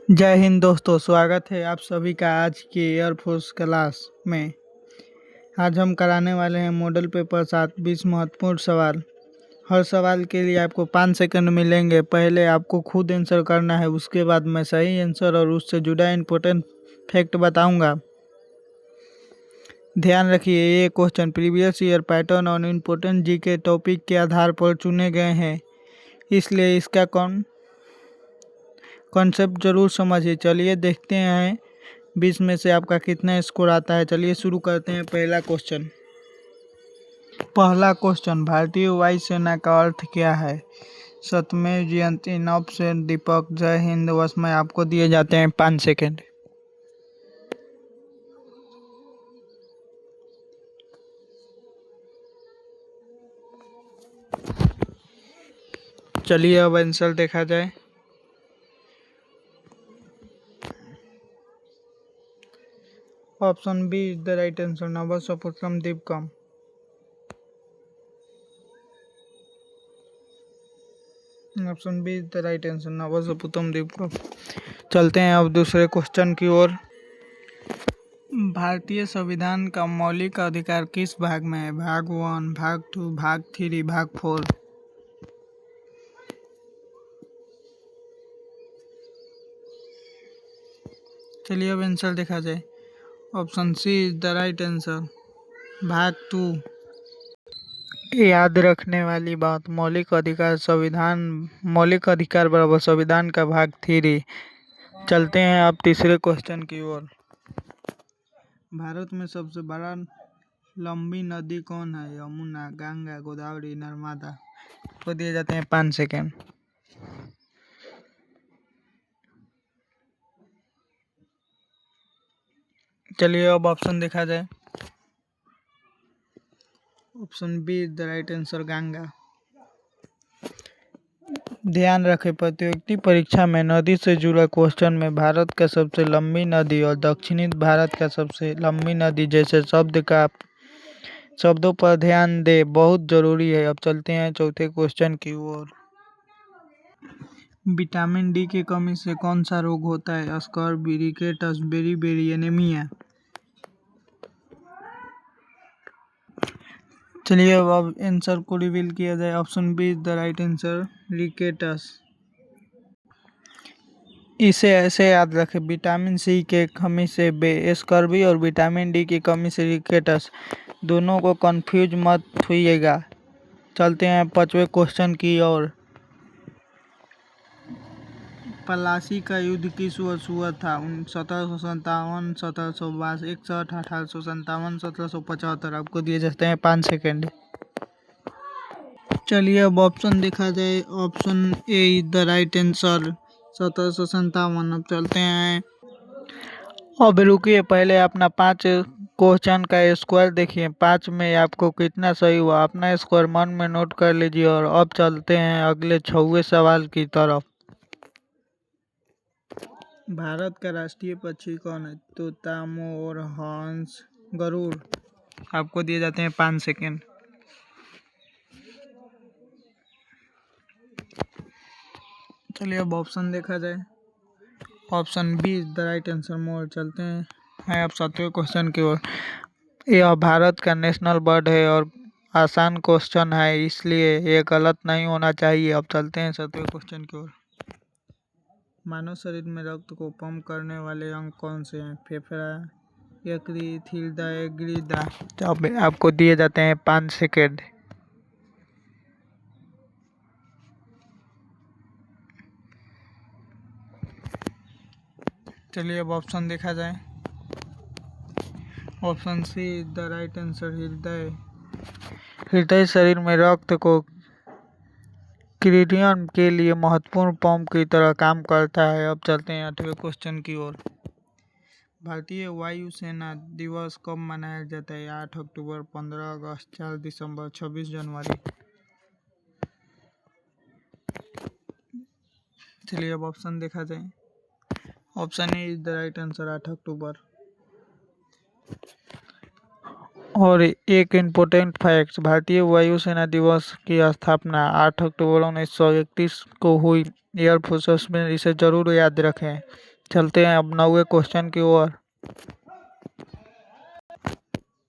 जय हिंद दोस्तों, स्वागत है आप सभी का आज की एयरफोर्स क्लास में। आज हम कराने वाले हैं मॉडल पेपर 7 20 महत्वपूर्ण सवाल। हर सवाल के लिए आपको 5 सेकंड मिलेंगे। पहले आपको खुद आंसर करना है, उसके बाद मैं सही आंसर और उससे जुड़ा इम्पोर्टेंट फैक्ट बताऊंगा। ध्यान रखिए, ये क्वेश्चन प्रीवियस ईयर पैटर्न और इम्पोर्टेंट जी के टॉपिक के आधार पर चुने गए हैं, इसलिए इसका कॉन्सेप्ट जरूर समझिए। चलिए देखते हैं 20 में से आपका कितना स्कोर आता है। चलिए शुरू करते हैं। पहला क्वेश्चन, भारतीय वायुसेना का अर्थ क्या है? सत्यमेव जयते, नभ से दीपक, जय हिंद, वसमय। आपको दिए जाते हैं 5 सेकंड। चलिए अब आंसर देखा जाए। Option B is the right answer, नभ सपुत्रम दीपकम। Option B is the right answer, नभ सपुत्रम दीपकम। चलते हैं अब दूसरे क्वेश्चन की ओर। भारतीय संविधान का मौलिक अधिकार किस भाग में है? भाग 1, भाग 2, भाग 3, भाग 4। चलिए अब आंसर देखा जाए। Option C is the right answer, भाग 2। याद रखने वाली बात, मौलिक अधिकार बराबर संविधान का भाग 3। चलते हैं अब तीसरे क्वेश्चन की ओर। भारत में सबसे बड़ा लंबी नदी कौन है? यमुना, गंगा, गोदावरी, नर्मदा। तो दिए जाते हैं 5 सेकेंड। चलिए अब ऑप्शन देखा जाए। Option B is the right answer, Ganga. ध्यान रखें, प्रतियोगिता परीक्षा में नदी से जुड़ा क्वेश्चन में भारत का सबसे लंबी नदी और दक्षिणी भारत का सबसे लंबी नदी जैसे शब्दों पर ध्यान दे, बहुत जरूरी है। अब चलते हैं चौथे क्वेश्चन की ओर। विटामिन डी की कमी से कौन सा रोग होता है? Scurvy, rickets, beri anaemia. चलिए अब आंसर को रिवील किया जाए। Option B is the right answer, rickets. इसे ऐसे याद रखें, विटामिन सी के कमी से स्कर्वी और विटामिन डी की कमी से रिकेटस। दोनों को कंफ्यूज मत होइएगा। चलते हैं 5वें क्वेश्चन की ओर। प्लासी का युद्ध किस वर्ष हुआ था? 1757, 1762, 61, 1857, 1775। आपको दिए जाते हैं 5 सेकेंड। चलिए अब ऑप्शन देखा जाए। Option A is the right answer, 1757। अब चलते हैं। अब रुकिए, पहले अपना 5 क्वेश्चन का स्कोर देखिए। 5 में आपको कितना सही हुआ, अपना स्कोर मन में नोट कर लीजिए। और अब चलते हैं अगले 6वें सवाल की तरफ। भारत का राष्ट्रीय पक्षी कौन है? तोता, मोर, हंस, गरुड़। आपको दिए जाते हैं 5 सेकेंड। चलिए अब ऑप्शन देखा जाए। Option B is the right answer, मोर। चलते हैं अब 7वें क्वेश्चन की ओर। यह भारत का नेशनल बर्ड है और आसान क्वेश्चन है, इसलिए ये गलत नहीं होना चाहिए। अब चलते हैं 7वें क्वेश्चन की ओर। मानव शरीर में रक्त को पंप करने वाले अंग कौन से हैं? फेफड़ा, यकृत, हृदय, गिरिदा। अब आपको दिए जाते हैं 5 सेकेंड। चलिए अब ऑप्शन देखा जाए। Option C is the right answer, हृदय। हृदय शरीर में रक्त को किरणीकरण के लिए महत्वपूर्ण पंप की तरह काम करता है। अब चलते हैं 8वें क्वेश्चन की ओर। भारतीय वायुसेना दिवस कब मनाया जाता है? 8 अक्टूबर, 15 अगस्त, 4 दिसंबर, 26 जनवरी। चलिए अब ऑप्शन देखा जाए। Option A is the right answer, 8 अक्टूबर। और एक इम्पोर्टेंट फैक्ट, भारतीय वायुसेना दिवस की स्थापना 8 अक्टूबर 1931 को हुई। एयरफोर्स में इसे जरूर याद रखें। चलते हैं अब 9वें क्वेश्चन की ओर।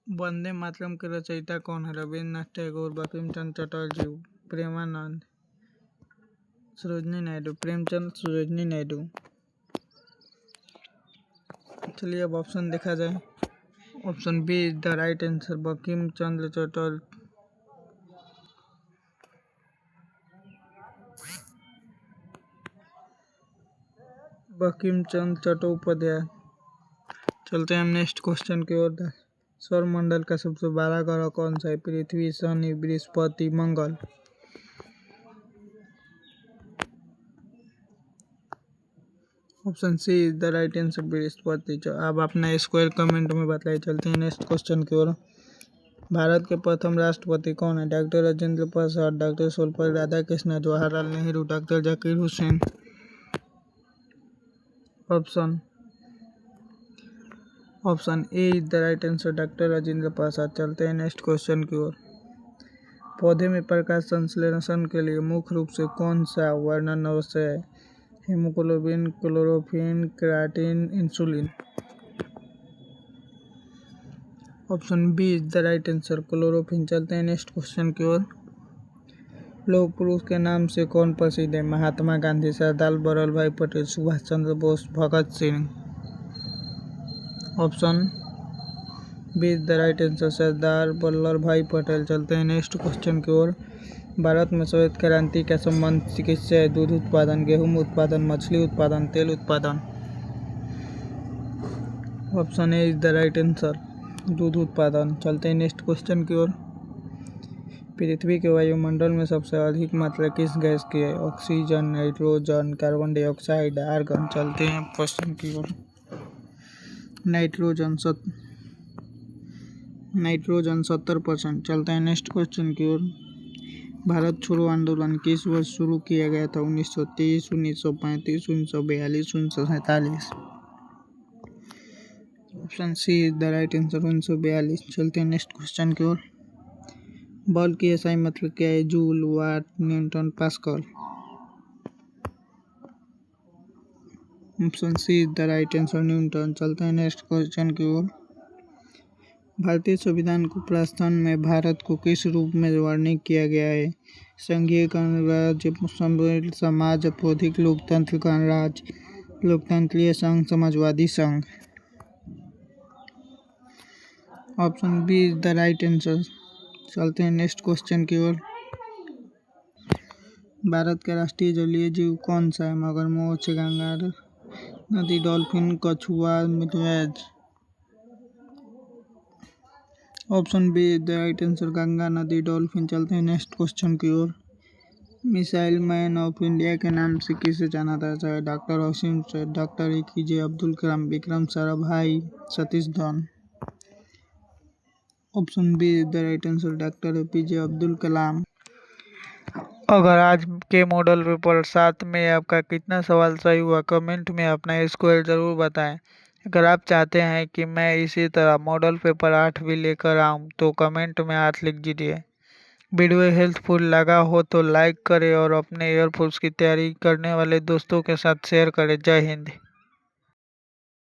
वंदे मातरम के रचयिता कौन है? रविन्द्रनाथ टैगोर, बंकिम चंद्र चटर्जी, प्रेमानंद, सरोजिनी नायडू। प्रेमचंद, सरोजिनी नायडू। चलिए अब ऑप्शन देखा जाए। Option B is the right answer, Bankim Chandra Chatterjee. Bankim Chandra Chattopadhyay. चलते हैं हम नेक्स्ट क्वेश्चन की ओर। सौर मंडल का सबसे बड़ा ग्रह कौन सा है? Prithvi, Shani, Brihaspati, Mangal. Option C is the right answer, Brihaspati. अब अपना स्क्वायर कमेंट में बताइए। चलते हैं नेक्स्ट क्वेश्चन की ओर। भारत के प्रथम राष्ट्रपति कौन है? Doctor Rajendra Prasad, doctor Sarvepalli Radhakrishnan, Jawaharlal Nehru, doctor Zakir Hussain. Option A is the right answer, doctor Rajendra Prasad. चलते हैं नेक्स्ट क्वेश्चन की ओर। पौधे में प्रकाश संश्लेषण के लिए मुख्य रूप से कौन सा वर्णन आवश्यक है? Haemoglobin, chlorophyll, keratin, insulin. Option B is the right answer, chlorophyll. चलते हैं नेक्स्ट क्वेश्चन की ओर। लौह पुरुष के नाम से कौन प्रसिद्ध है? Mahatma Gandhi, Sardar Vallabh Bhai Patel, Subhash Chandra Bose, Bhagat Singh. Option B is the right answer, Sardar Vallabh Bhai Patel. चलते हैं नेक्स्ट क्वेश्चन की ओर। भारत में श्वेत क्रांति का संबंध किससे है? दूध उत्पादन, गेहूं उत्पादन, मछली उत्पादन, तेल उत्पादन। Option A is the right answer, दूध उत्पादन। चलते हैं नेक्स्ट क्वेश्चन की ओर। पृथ्वी के वायुमंडल में सबसे अधिक मात्रा किस गैस की है? Oxygen, nitrogen, carbon dioxide, argon. चलते हैं क्वेश्चन की ओर। नाइट्रोजन 70%। चलते हैं नेक्स्ट क्वेश्चन की ओर। भारत छोड़ो आंदोलन किस वर्ष शुरू किया गया था? 1930, 1935, 1942, 1947। Option C is the right answer, 1942। चलते हैं नेक्स्ट क्वेश्चन की ओर। बल की एसआई मात्रा क्या है? Joule, watt, newton, pascal. Option C is the right answer, newton. चलते हैं नेक्स्ट क्वेश्चन की ओर। भारतीय संविधान को प्रस्थान में भारत को किस रूप में वर्णित किया गया है? संघीय गणराज्य, समृद्ध समाज, बौद्धिक लोकतंत्र गणराज्य, लोकतंत्रीय संघ, समाजवादी संघ। Option B is the right answer. चलते हैं नेक्स्ट क्वेश्चन की ओर। भारत का राष्ट्रीय जलीय जीव कौन सा है? मगरमच्छ, गंगा नदी, डॉल्फिन, कछुआ, मिर्गज। Option B is the right answer, Ganga नदी, डॉल्फिन। चलते हैं नेक्स्ट क्वेश्चन की ओर। मिसाइल मैन ऑफ इंडिया के नाम से किसे जाना जाता है? Doctor Asim Saeed, doctor APJ Abdul Kalam, Vikram Sarabhai, Satish Dhawan. Option B is the right answer, doctor APJ Abdul Kalam. अगर आज के मॉडल पेपर 7 में आपका कितना सवाल सही हुआ, कमेंट में अपना स्कोर ज़रूर बताएं। अगर आप चाहते हैं कि मैं इसी तरह मॉडल पेपर 8 भी लेकर आऊं तो कमेंट में 8 लिख दीजिए। वीडियो हेल्पफुल लगा हो तो लाइक करें और अपने एयरफोर्स की तैयारी करने वाले दोस्तों के साथ शेयर करें। जय हिंद।